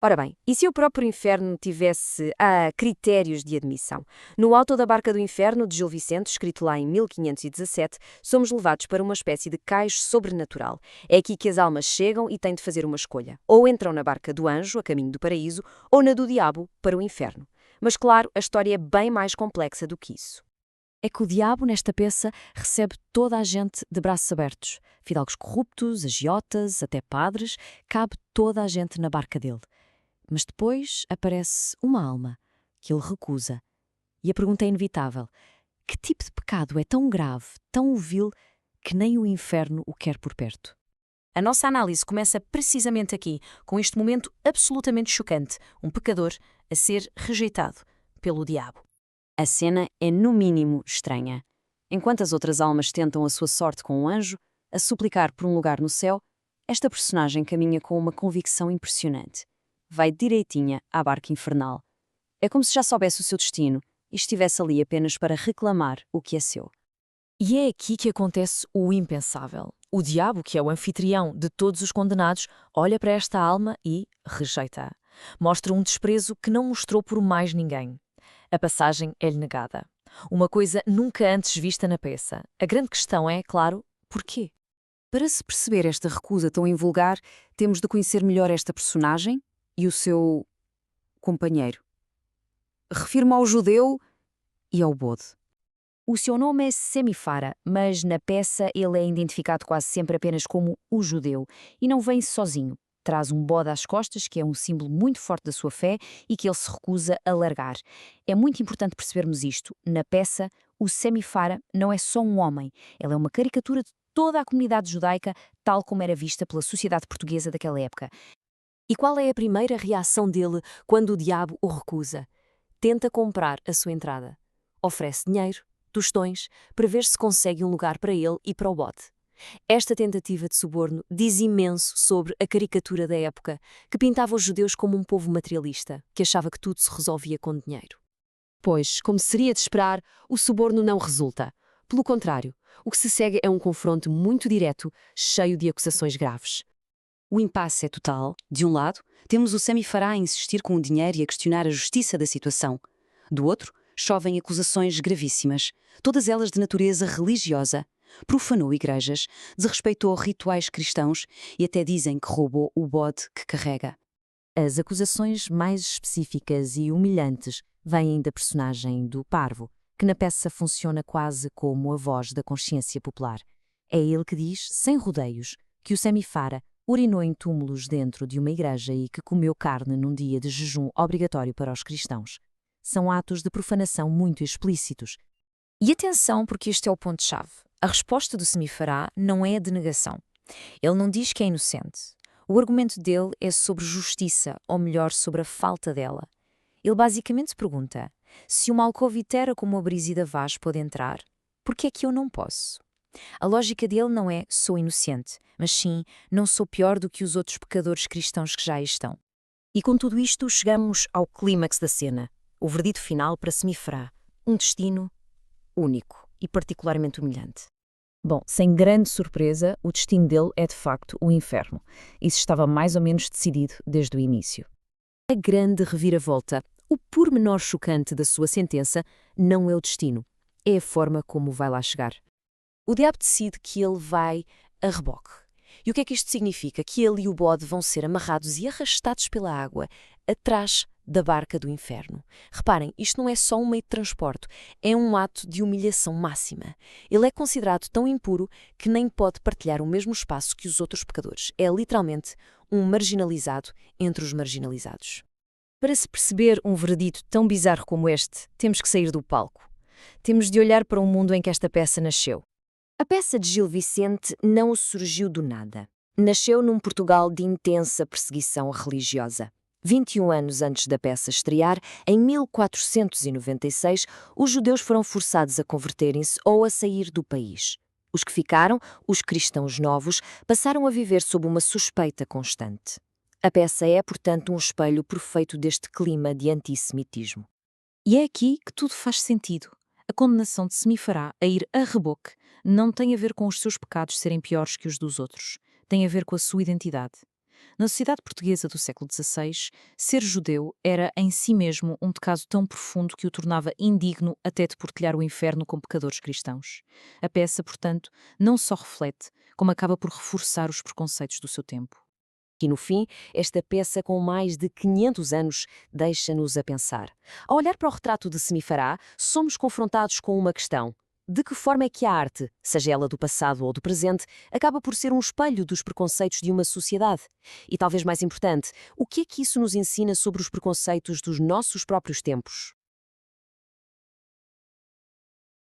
Ora bem, e se o próprio inferno tivesse critérios de admissão? No Alto da Barca do Inferno, de Gil Vicente, escrito lá em 1517, somos levados para uma espécie de cais sobrenatural. É aqui que as almas chegam e têm de fazer uma escolha. Ou entram na barca do anjo, a caminho do paraíso, ou na do diabo, para o inferno. Mas claro, a história é bem mais complexa do que isso. É que o diabo, nesta peça, recebe toda a gente de braços abertos. Fidalgos corruptos, agiotas, até padres, cabe toda a gente na barca dele. Mas depois aparece uma alma, que ele recusa. E a pergunta é inevitável. Que tipo de pecado é tão grave, tão vil, que nem o inferno o quer por perto? A nossa análise começa precisamente aqui, com este momento absolutamente chocante, um pecador a ser rejeitado pelo diabo. A cena é, no mínimo, estranha. Enquanto as outras almas tentam a sua sorte com um anjo, a suplicar por um lugar no céu, esta personagem caminha com uma convicção impressionante. Vai direitinha à barca infernal. É como se já soubesse o seu destino e estivesse ali apenas para reclamar o que é seu. E é aqui que acontece o impensável. O diabo, que é o anfitrião de todos os condenados, olha para esta alma e rejeita-a. Mostra um desprezo que não mostrou por mais ninguém. A passagem é-lhe negada. Uma coisa nunca antes vista na peça. A grande questão é, claro, porquê? Para se perceber esta recusa tão invulgar, temos de conhecer melhor esta personagem e o seu companheiro. Refiro-me ao judeu e ao bode. O seu nome é Semifara, mas na peça ele é identificado quase sempre apenas como o judeu e não vem sozinho. Traz um bode às costas, que é um símbolo muito forte da sua fé e que ele se recusa a largar. É muito importante percebermos isto. Na peça, o Semifara não é só um homem, ele é uma caricatura de toda a comunidade judaica, tal como era vista pela sociedade portuguesa daquela época. E qual é a primeira reação dele quando o diabo o recusa? Tenta comprar a sua entrada. Oferece dinheiro, tostões, para ver se consegue um lugar para ele e para o bode. Esta tentativa de suborno diz imenso sobre a caricatura da época, que pintava os judeus como um povo materialista, que achava que tudo se resolvia com dinheiro. Pois, como seria de esperar, o suborno não resulta. Pelo contrário, o que se segue é um confronto muito direto, cheio de acusações graves. O impasse é total. De um lado, temos o Semifará a insistir com o dinheiro e a questionar a justiça da situação. Do outro, chovem acusações gravíssimas, todas elas de natureza religiosa. Profanou igrejas, desrespeitou rituais cristãos e até dizem que roubou o bode que carrega. As acusações mais específicas e humilhantes vêm da personagem do Parvo, que na peça funciona quase como a voz da consciência popular. É ele que diz, sem rodeios, que o Semifara urinou em túmulos dentro de uma igreja e que comeu carne num dia de jejum obrigatório para os cristãos. São atos de profanação muito explícitos. E atenção, porque este é o ponto-chave. A resposta do Semifará não é a de negação. Ele não diz que é inocente. O argumento dele é sobre justiça, ou melhor, sobre a falta dela. Ele basicamente pergunta: se uma alcovitera como a Brígida Vaz pode entrar, por que é que eu não posso? A lógica dele não é sou inocente, mas sim não sou pior do que os outros pecadores cristãos que já aí estão. E com tudo isto chegamos ao clímax da cena, o verdito final para Semifará, um destino único e particularmente humilhante. Bom, sem grande surpresa, o destino dele é de facto o inferno. Isso estava mais ou menos decidido desde o início. A grande reviravolta, o pormenor chocante da sua sentença, não é o destino, é a forma como vai lá chegar. O diabo decide que ele vai a reboque. E o que é que isto significa? Que ele e o bode vão ser amarrados e arrastados pela água atrás da barca do inferno. Reparem, isto não é só um meio de transporte, é um ato de humilhação máxima. Ele é considerado tão impuro que nem pode partilhar o mesmo espaço que os outros pecadores. É literalmente um marginalizado entre os marginalizados. Para se perceber um veredito tão bizarro como este, temos que sair do palco. Temos de olhar para o mundo em que esta peça nasceu. A peça de Gil Vicente não surgiu do nada. Nasceu num Portugal de intensa perseguição religiosa. 21 anos antes da peça estrear, em 1496, os judeus foram forçados a converterem-se ou a sair do país. Os que ficaram, os cristãos novos, passaram a viver sob uma suspeita constante. A peça é, portanto, um espelho perfeito deste clima de antissemitismo. E é aqui que tudo faz sentido. A condenação de Semifará a ir a reboque não tem a ver com os seus pecados serem piores que os dos outros. Tem a ver com a sua identidade. Na sociedade portuguesa do século XVI, ser judeu era em si mesmo um pecado tão profundo que o tornava indigno até de partilhar o inferno com pecadores cristãos. A peça, portanto, não só reflete, como acaba por reforçar os preconceitos do seu tempo. E no fim, esta peça com mais de 500 anos deixa-nos a pensar. Ao olhar para o retrato de Semifará, somos confrontados com uma questão. De que forma é que a arte, seja ela do passado ou do presente, acaba por ser um espelho dos preconceitos de uma sociedade? E talvez mais importante, o que é que isso nos ensina sobre os preconceitos dos nossos próprios tempos?